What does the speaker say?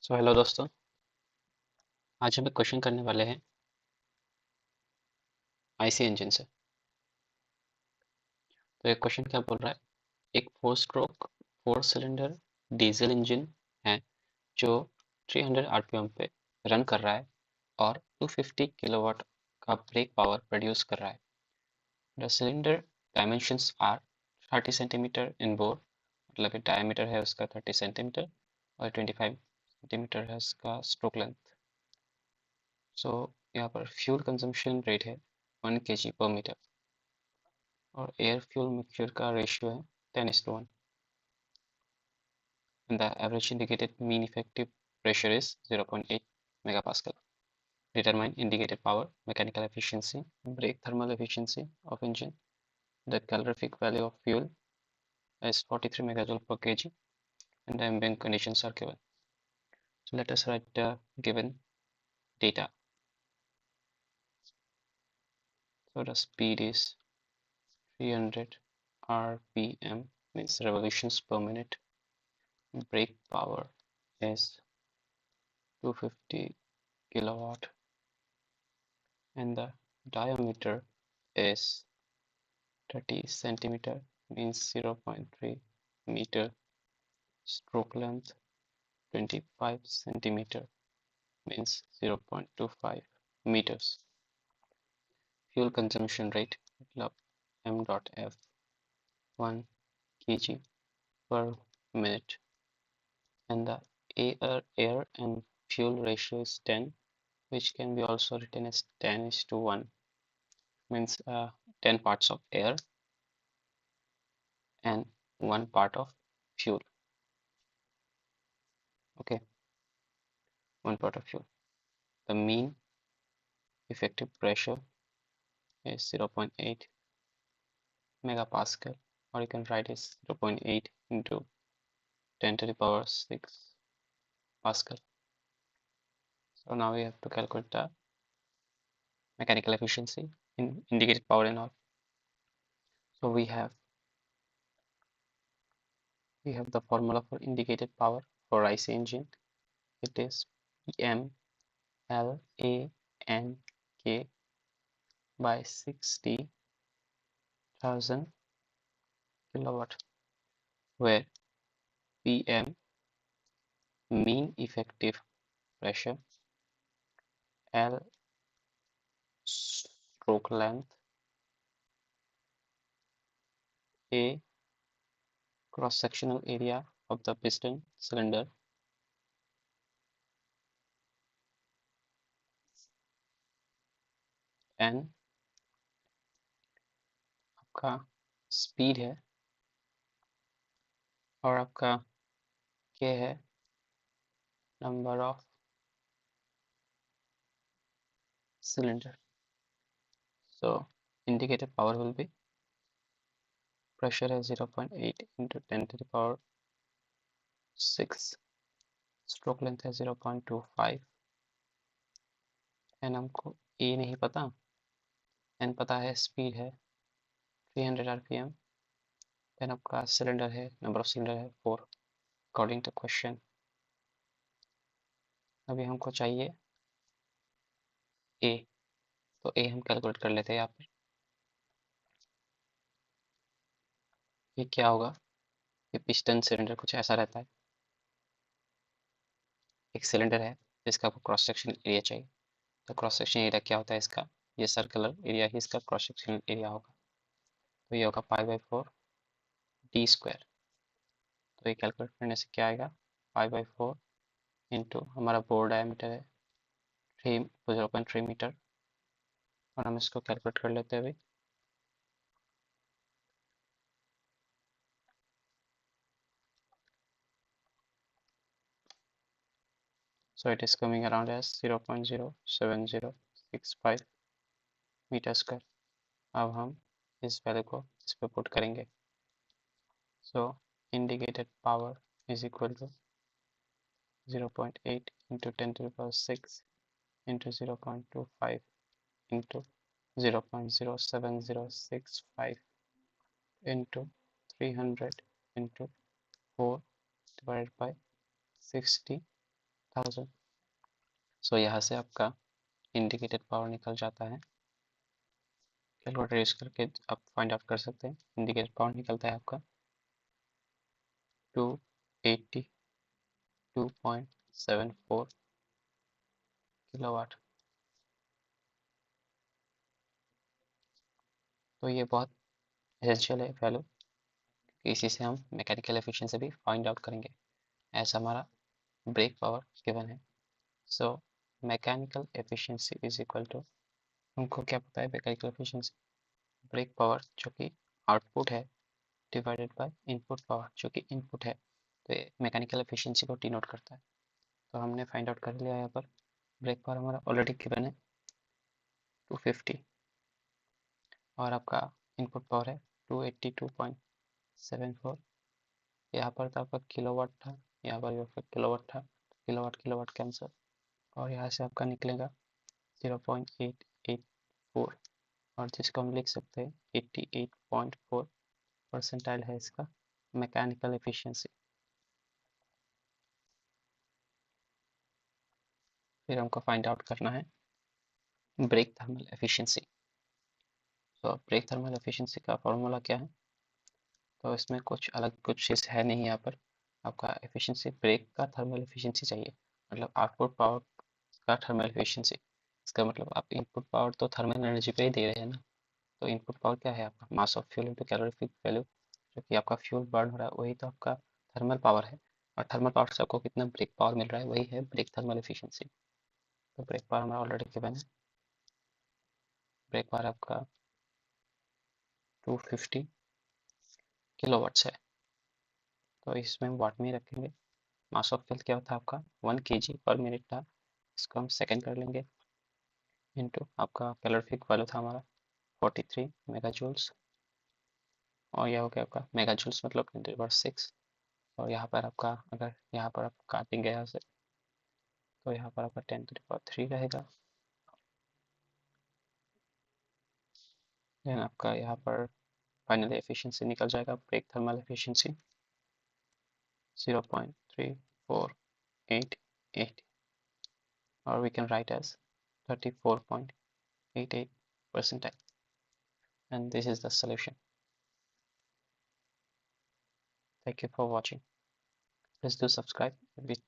So hello दोस्तों। आज हम एक क्वेश्चन करने वाले हैं आईसी इंजन से। तो ये क्वेश्चन क्या बोल रहा है? एक four stroke four cylinder diesel engine है जो 300 आरपीएम पे रन कर रहा है और 250 किलोवाट का ब्रेक पावर प्रोड्यूस कर रहा है। The cylinder dimensions are 30 centimetre in bore, मतलब डायमीटर है उसका 30 सेंटीमीटर और 25 सेंटीमीटर है उसका स्ट्रोक लेंथ। सो यहाँ पर फ्यूल कंजम्पशन रेट है 1 kg पर मीटर और एयर फ्यूल मिक्सचर का रेशियो है 10:1 and the average indicated mean effective pressure is 0.8 megapascal. Determine indicated power, mechanical efficiency, brake thermal efficiency of engine. The calorific value of fuel is 43 megajoule per kg and the ambient conditions are given. So let us write the given data. So the speed is 300 rpm, means revolutions per minute. Brake power is 250 kilowatt and the diameter is 30 centimeter, means 0.3 meter. Stroke length 25 centimeter, means 0.25 meters. Fuel consumption rate m dot f 1 kg per minute, and the air and fuel ratio is 10, which can be also written as 10:1, means 10 parts of air and 1 part of fuel. Okay, 1 part of fuel. The mean effective pressure is 0.8 megapascal, or you can write as 0.8 into 10 to the power 6 pascal. So now we have to calculate the mechanical efficiency in indicated power and all. So we have the formula for indicated power for IC engine. It is PM LANK by 60,000 kilowatt, where PM mean effective pressure, L stroke length, A cross-sectional area of the piston cylinder, N आपका speed है और आपका K है number of cylinder. So indicated power will be pressure है 0.8 into 10 to the power 6, stroke length है 0.25, N हमको ए नहीं पता, एन पता है, स्पीड है 300 आरपीएम, देन आपका सिलेंडर है, नंबर ऑफ सिलेंडर है 4 अकॉर्डिंग टू क्वेश्चन. अभी हमको चाहिए ए, तो ए हम कैलकुलेट कर लेते हैं यहाँ पर. ये क्या होगा? ये पिस्टन सिलेंडर कुछ ऐसा रहता है. एक सिलेंडर है जिसका आपको क्रॉस सेक्शन एरिया चाहिए. तो क्रॉस सेक्शन एरिया क्या होता है इसका? ये सर्कुलर एरिया ही इसका क्रॉस सेक्शन एरिया होगा. तो ये होगा π/4 d स्क्वायर. तो ये कैलकुलेट करने से क्या आएगा? π/4 इंटू हमारा बोर डायमीटर है 0.3 मीटर, और हम इसको कैलकुलेट कर लेते हैं अभी. So it is coming around as 0.07065 metre square. अब हम इस वैल्यू को इस पे पुट करेंगे. So indicated power is equal to 0.8 into 10 to the power 6 into 0.25 into 0.07065 into 300 into 4 divided by 60 1000। सो यहाँ से आपका इंडिकेटेड पावर निकल जाता है। कैलकुलेटर यूज करके आप फाइंड आउट कर सकते हैं। इंडिकेटेड पावर निकलता है आपका 282.74 किलोवाट। तो ये बहुत एसेंशियल है वैल्यू, इसी से हम मैकेनिकल एफिशिएंसी भी फाइंड आउट करेंगे। ऐसा हमारा ब्रेक पावर गिवन है। So mechanical efficiency is equal to, हमको क्या पता है मैकेनिकल एफिशिएंसी, ब्रेक पावर जो कि आउटपुट है डिवाइडेड बाय इनपुट पावर जो कि इनपुट है। तो ये मैकेनिकल एफिशिएंसी को डिनोट करता है। तो हमने फाइंड आउट कर लिया यहाँ पर। ब्रेक पावर हमारा ऑलरेडी गिवन है 250 और आपका इनपुट पावर है 282.74। यहाँ पर तो आपका किलोवाट था, यहाँ पर भी आपका किलोवाट था, किलोवाट किलोवाट कैंसर, और यहाँ से आपका निकलेगा 0.884, और जिसको हम लिख सकते हैं 88.4 परसेंटाइल है इसका मैकेनिकल एफिशिएंसी। फिर हमको फाइंड आउट करना है ब्रेक थर्मल एफिशिएंसी। तो ब्रेक थर्मल एफिशिएंसी का फॉर्मूला क्या है? तो इसमें कुछ अलग कुछ चीज़ है नहीं यहाँ पर। आपका एफिशिएंसी ब्रेक का थर्मल एफिशिएंसी चाहिए, मतलब आउटपुट पावर का थर्मल एफिशिएंसी। इसका मतलब आप इनपुट पावर तो थर्मल एनर्जी पे ही दे रहे हैं ना। तो इनपुट पावर क्या है आपका? Mass of fuel into calorific value, जो कि आपका फ्यूल बर्न हो रहा है वही तो आपका थर्मल पावर है। और थर्मल पावर से आपको कितना ब्रेक पावर मिल रहा है, वही है ब्रेक थर्मल एफिशिएंसी। तो ब्रेक पावर हमारा ऑलरेडी गिवन है। ब्रेक पावर आपका 250 किलोवाट्स है। तो इसमें हम वाट में ही रखेंगे। मास ऑफ फ्यूल क्या होता है आपका 1 kg पर मिनट था, इसको हम सेकेंड कर लेंगे, इनटू आपका कैलोरीफिक वैल्यू था हमारा 43 मेगा जूल्स, और यह हो गया आपका मेगा जूल्स मतलब 10⁻⁶। और यहाँ पर आपका अगर यहाँ पर आप काटेंगे यहाँ से, तो यहाँ पर आपका 10⁻³ रहेगा। देन आपका यहाँ पर फाइनली एफिशिएंसी निकल जाएगा, ब्रेक थर्मल एफिशिएंसी 0.3488, और we can write as 34.88 percentile, and this is the solution. Thank you for watching. Please do subscribe with